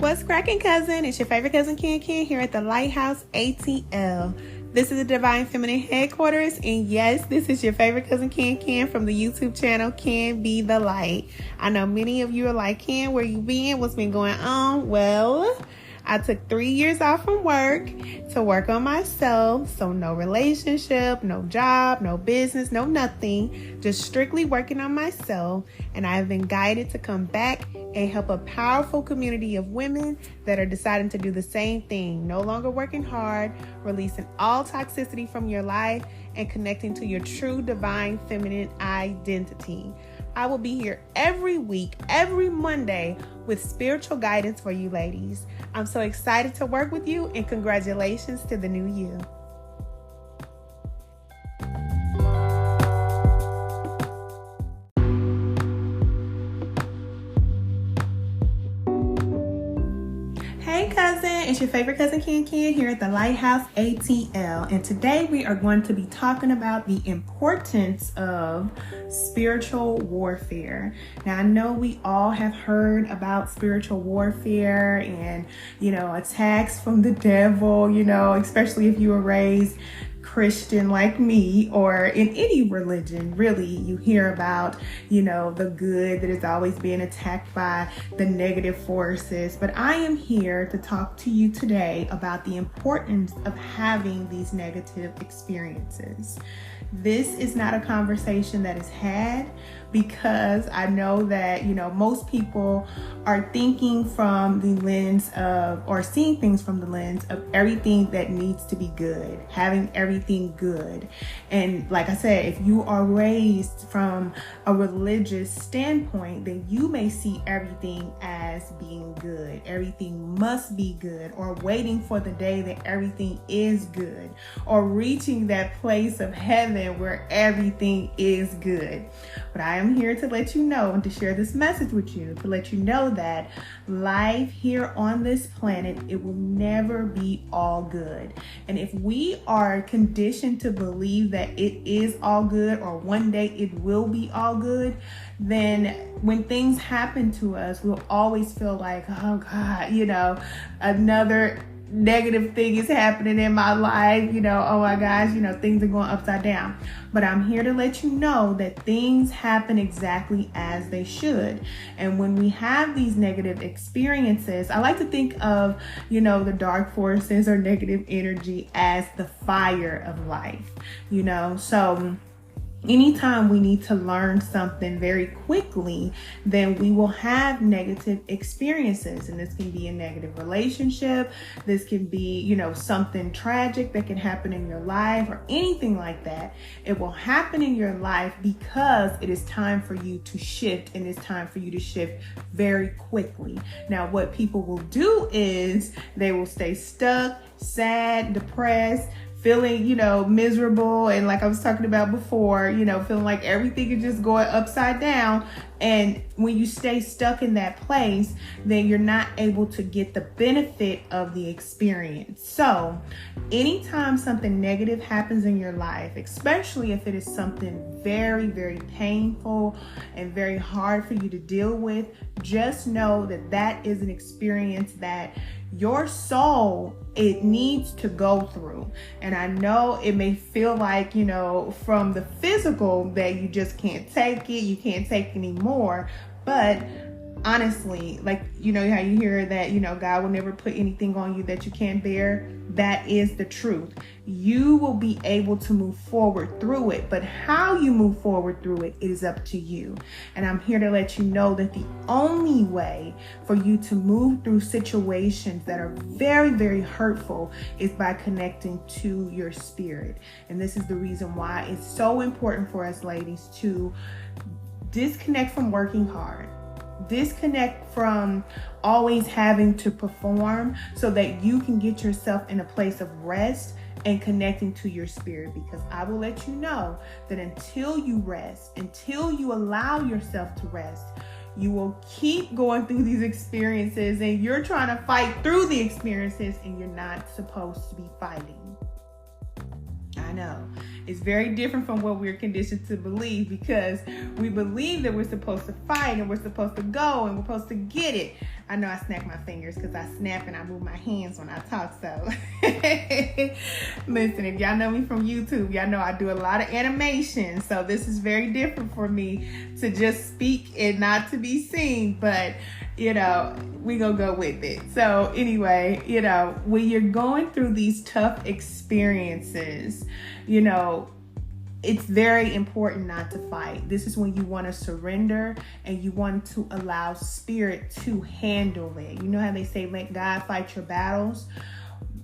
What's cracking, cousin? It's your favorite cousin Ken here at the Lighthouse ATL. This is the Divine Feminine headquarters, and yes, this is your favorite cousin Ken from the YouTube channel Can Be the Light. I know many of you are like, Ken, where you been? What's been going on? Well, I took 3 years off from work to work on myself. So no relationship, no job, no business, no nothing. Just strictly working on myself. And I have been guided to come back and help a powerful community of women that are deciding to do the same thing. No longer working hard, releasing all toxicity from your life, and connecting to your true divine feminine identity. I will be here every week, every Monday, with spiritual guidance for you ladies. I'm so excited to work with you, and congratulations to the new you. Hey cousin, it's your favorite cousin Ken here at the Lighthouse ATL, and today we are going to be talking about the importance of spiritual warfare. Now I know we all have heard about spiritual warfare and attacks from the devil, especially if you were raised Christian like me, or in any religion, really, you hear about, the good that is always being attacked by the negative forces. But I am here to talk to you today about the importance of having these negative experiences. This is not a conversation that is had because I know that, most people are thinking from the lens of, or seeing things from the lens of everything that needs to be good, having everything good. And like I said, if you are raised from a religious standpoint, then you may see everything as being good. Everything must be good, or waiting for the day that everything is good, or reaching that place of heaven where everything is good. But I am here to let you know and to share this message with you, to let you know that life here on this planet, it will never be all good. And if we are conditioned to believe that it is all good, or one day it will be all good, then when things happen to us, we'll always feel like, oh God, another negative thing is happening in my life, oh my gosh, things are going upside down. But I'm here to let you know that things happen exactly as they should. And when we have these negative experiences, I like to think of, the dark forces or negative energy as the fire of life, so anytime we need to learn something very quickly, then we will have negative experiences. And this can be a negative relationship. This can be, something tragic that can happen in your life, or anything like that. It will happen in your life because it is time for you to shift, and it's time for you to shift very quickly. Now, what people will do is they will stay stuck, sad, depressed, feeling, miserable. And like I was talking about before, feeling like everything is just going upside down. And when you stay stuck in that place, then you're not able to get the benefit of the experience. So anytime something negative happens in your life, especially if it is something very, very painful and very hard for you to deal with, just know that that is an experience that your soul, it needs to go through. And I know it may feel like, from the physical that you just can't take it, you can't take anymore. But honestly, like, how you hear that, God will never put anything on you that you can't bear. That is the truth. You will be able to move forward through it, but how you move forward through it is up to you. And I'm here to let you know that the only way for you to move through situations that are very, very hurtful is by connecting to your spirit. And this is the reason why it's so important for us ladies to disconnect from working hard. Disconnect from always having to perform, so that you can get yourself in a place of rest and connecting to your spirit. Because I will let you know that until you rest, until you allow yourself to rest, you will keep going through these experiences, and you're trying to fight through the experiences, and you're not supposed to be fighting. I know. It's very different from what we're conditioned to believe, because we believe that we're supposed to fight and we're supposed to go and we're supposed to get it. I know I snack my fingers because I snap and I move my hands when I talk. So listen, if y'all know me from YouTube, y'all know I do a lot of animation. So this is very different for me to just speak and not to be seen. But we gonna go with it. So anyway, when you're going through these tough experiences, it's very important not to fight. This is when you want to surrender and you want to allow spirit to handle it. You know how they say, let God fight your battles?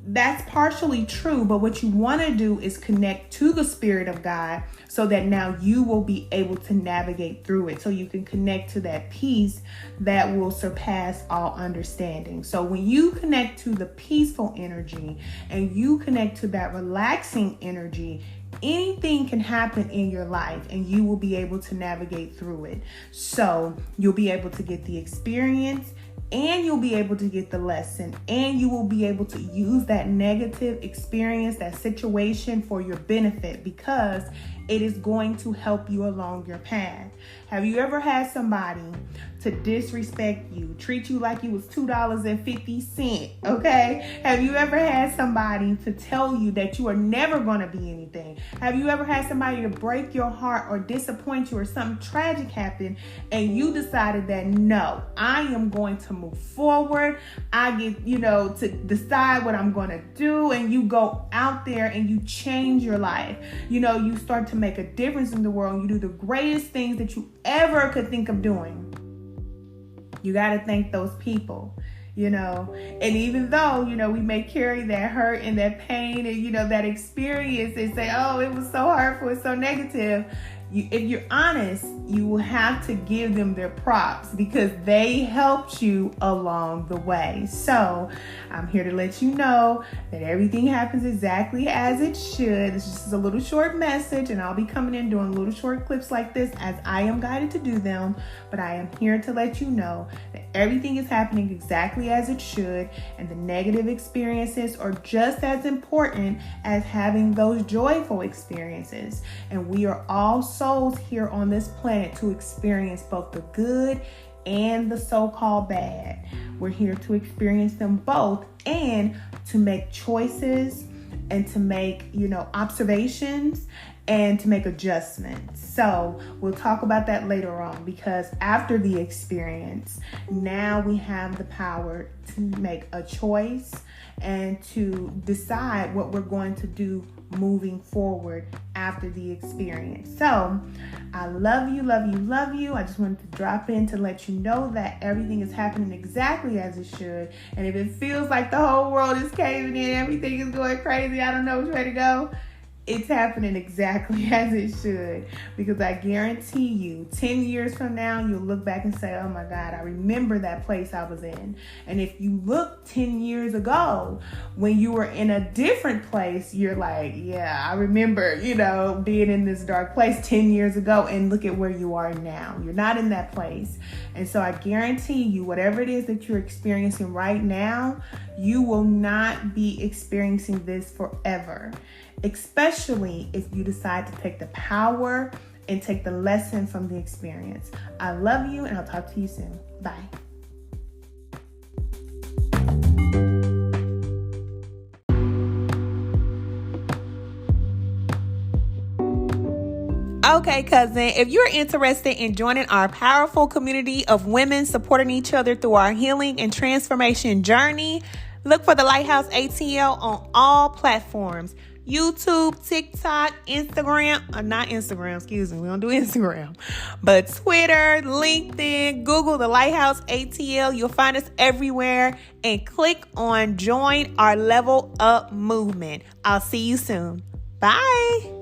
That's partially true, but what you want to do is connect to the Spirit of God so that now you will be able to navigate through it, so you can connect to that peace that will surpass all understanding. So when you connect to the peaceful energy and you connect to that relaxing energy, anything can happen in your life and you will be able to navigate through it. So you'll be able to get the experience, and you'll be able to get the lesson, and you will be able to use that negative experience, that situation, for your benefit, because it is going to help you along your path. Have you ever had somebody to disrespect you, treat you like you was $2.50? Okay? Have you ever had somebody to tell you that you are never going to be anything? Have you ever had somebody to break your heart or disappoint you, or something tragic happened and you decided that no, I am going to move forward. I get, to decide what I'm going to do, and you go out there and you change your life. You start to make a difference in the world. You do the greatest things that you ever could think of doing. You got to thank those people, and even though, we may carry that hurt and that pain and, that experience and say, oh, it was so hurtful, it's so negative. If you're honest, you will have to give them their props because they helped you along the way. So I'm here to let you know that everything happens exactly as it should. This is just a little short message, and I'll be coming in doing little short clips like this as I am guided to do them. But I am here to let you know that everything is happening exactly as it should, and the negative experiences are just as important as having those joyful experiences. And we are all souls here on this planet to experience both the good and the so-called bad. We're here to experience them both and to make choices and to make, observations and to make adjustments. So we'll talk about that later on, because after the experience, now we have the power to make a choice and to decide what we're going to do moving forward after the experience. So I love you, love you, love you. I just wanted to drop in to let you know that everything is happening exactly as it should. And if it feels like the whole world is caving in, everything is going crazy, I don't know which way to go, it's happening exactly as it should, because I guarantee you 10 years from now, you'll look back and say, oh my God, I remember that place I was in. And if you look 10 years ago when you were in a different place, you're like, yeah, I remember, being in this dark place 10 years ago, and look at where you are now. You're not in that place. And so I guarantee you, whatever it is that you're experiencing right now, you will not be experiencing this forever. Especially if you decide to take the power and take the lesson from the experience. I love you, and I'll talk to you soon. Bye. Okay, cousin, if you're interested in joining our powerful community of women supporting each other through our healing and transformation journey, look for the Lighthouse ATL on all platforms. YouTube, TikTok, Instagram, not Instagram, excuse me, we don't do Instagram, but Twitter, LinkedIn, Google the Lighthouse ATL. You'll find us everywhere, and click on join our level up movement. I'll see you soon. Bye.